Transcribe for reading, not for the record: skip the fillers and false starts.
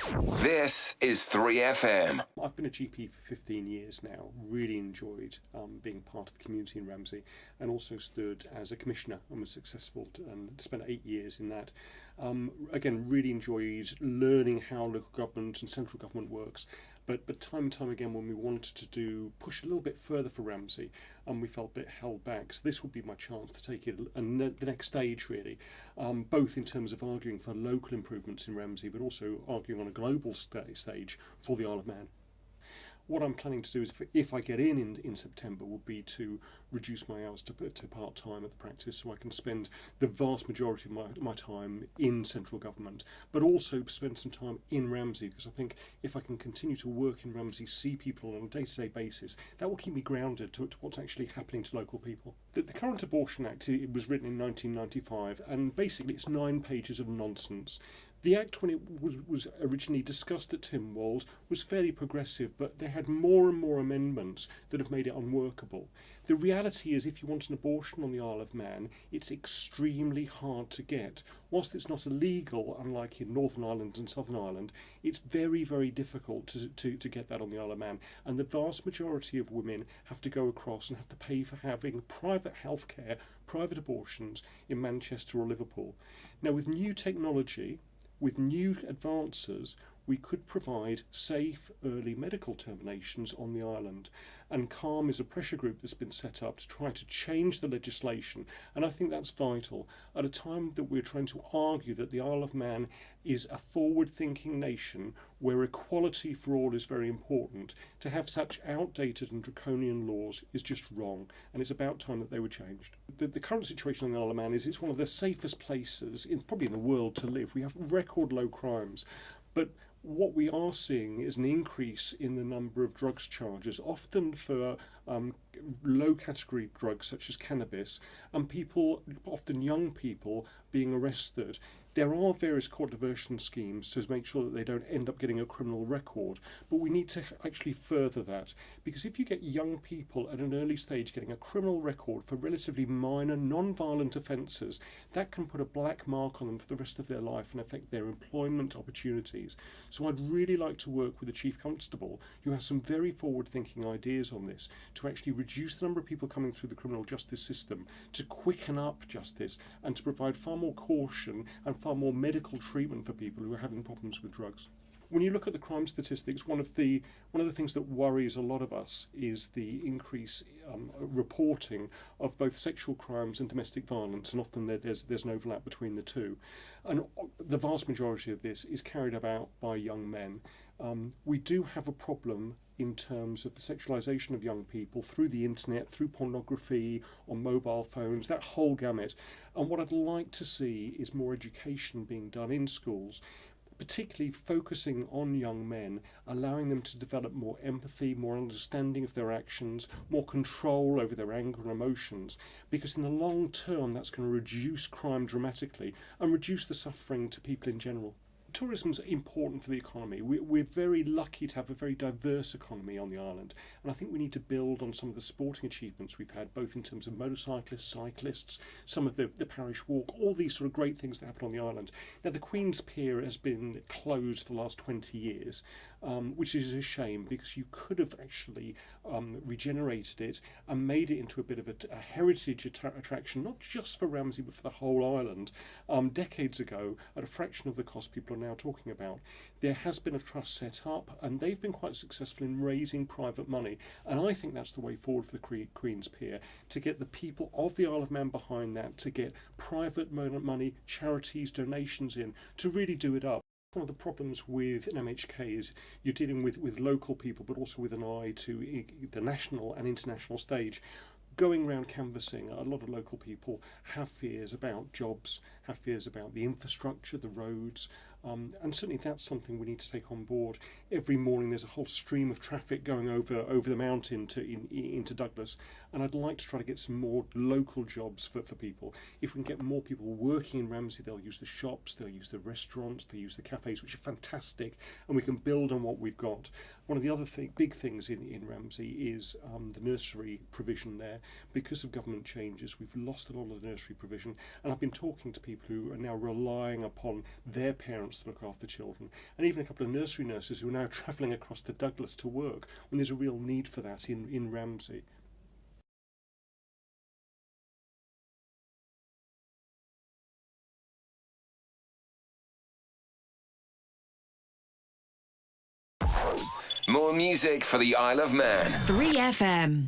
This is 3FM. I've been a GP for 15 years now, really enjoyed being part of the community in Ramsey, and also stood as a commissioner and was successful and spent 8 years in that. Again, really enjoyed learning how local government and central government works. But time and time again, when we wanted to push a little bit further for Ramsey, we felt a bit held back. So this would be my chance to take it and the next stage, really, both in terms of arguing for local improvements in Ramsey, but also arguing on a global stage for the Isle of Man. What I'm planning to do is, if I get in September, would be to reduce my hours to part-time at the practice, so I can spend the vast majority of my time in central government, but also spend some time in Ramsey, because I think if I can continue to work in Ramsey, see people on a day-to-day basis, that will keep me grounded to what's actually happening to local people. The current Abortion Act, it was written in 1995, and basically it's 9 pages of nonsense. The Act, when it was originally discussed at Tynwald, was fairly progressive, but they had more and more amendments that have made it unworkable. The reality is, if you want an abortion on the Isle of Man, it's extremely hard to get. Whilst it's not illegal, unlike in Northern Ireland and Southern Ireland, it's very, very difficult to get that on the Isle of Man. And the vast majority of women have to go across and have to pay for having private healthcare, private abortions in Manchester or Liverpool. Now, with new technology, with new advances, we could provide safe early medical terminations on the island. And CALM is a pressure group that's been set up to try to change the legislation. And I think that's vital at a time that we're trying to argue that the Isle of Man is a forward-thinking nation where equality for all is very important. To have such outdated and draconian laws is just wrong, and it's about time that they were changed. The current situation on the Isle of Man is it's one of the safest places, probably in the world, to live. We have record low crimes. But what we are seeing is an increase in the number of drugs charges, often for low category drugs such as cannabis, and people, often young people, being arrested. There are various court diversion schemes to make sure that they don't end up getting a criminal record, but we need to actually further that, because if you get young people at an early stage getting a criminal record for relatively minor non-violent offences, that can put a black mark on them for the rest of their life and affect their employment opportunities. So I'd really like to work with the Chief Constable, who has some very forward-thinking ideas on this, to actually reduce the number of people coming through the criminal justice system, to quicken up justice, and to provide far more caution and far more medical treatment for people who are having problems with drugs. When you look at the crime statistics, one of the things that worries a lot of us is the increase reporting of both sexual crimes and domestic violence, and often there's an overlap between the two. And the vast majority of this is carried about by young men. We do have a problem in terms of the sexualisation of young people through the internet, through pornography, on mobile phones, that whole gamut. And what I'd like to see is more education being done in schools, particularly focusing on young men, allowing them to develop more empathy, more understanding of their actions, more control over their anger and emotions, because in the long term that's going to reduce crime dramatically and reduce the suffering to people in general. Tourism's important for the economy. We're very lucky to have a very diverse economy on the island, and I think we need to build on some of the sporting achievements we've had, both in terms of motorcyclists, cyclists, some of the parish walk, all these sort of great things that happen on the island. Now, the Queen's Pier has been closed for the last 20 years, which is a shame, because you could have actually regenerated it and made it into a bit of a heritage attraction, not just for Ramsey but for the whole island, decades ago, at a fraction of the cost people are now talking about. There has been a trust set up, and they've been quite successful in raising private money, and I think that's the way forward for the Queen's Pier, to get the people of the Isle of Man behind that, to get private money, charities, donations in, to really do it up. One of the problems with an MHK is you're dealing with local people, but also with an eye to the national and international stage. Going around canvassing, a lot of local people have fears about jobs, have fears about the infrastructure, the roads, and certainly that's something we need to take on board. Every morning there's a whole stream of traffic going over the mountain into Douglas, and I'd like to try to get some more local jobs for people. If we can get more people working in Ramsey, they'll use the shops, they'll use the restaurants, they'll use the cafes, which are fantastic, and we can build on what we've got. One of the other big things in Ramsey is the nursery provision there. Because of government changes, we've lost a lot of the nursery provision, and I've been talking to people who are now relying upon their parents to look after children, and even a couple of nursery nurses who are now travelling across to Douglas to work when there's a real need for that in Ramsey. More music for the Isle of Man. 3FM.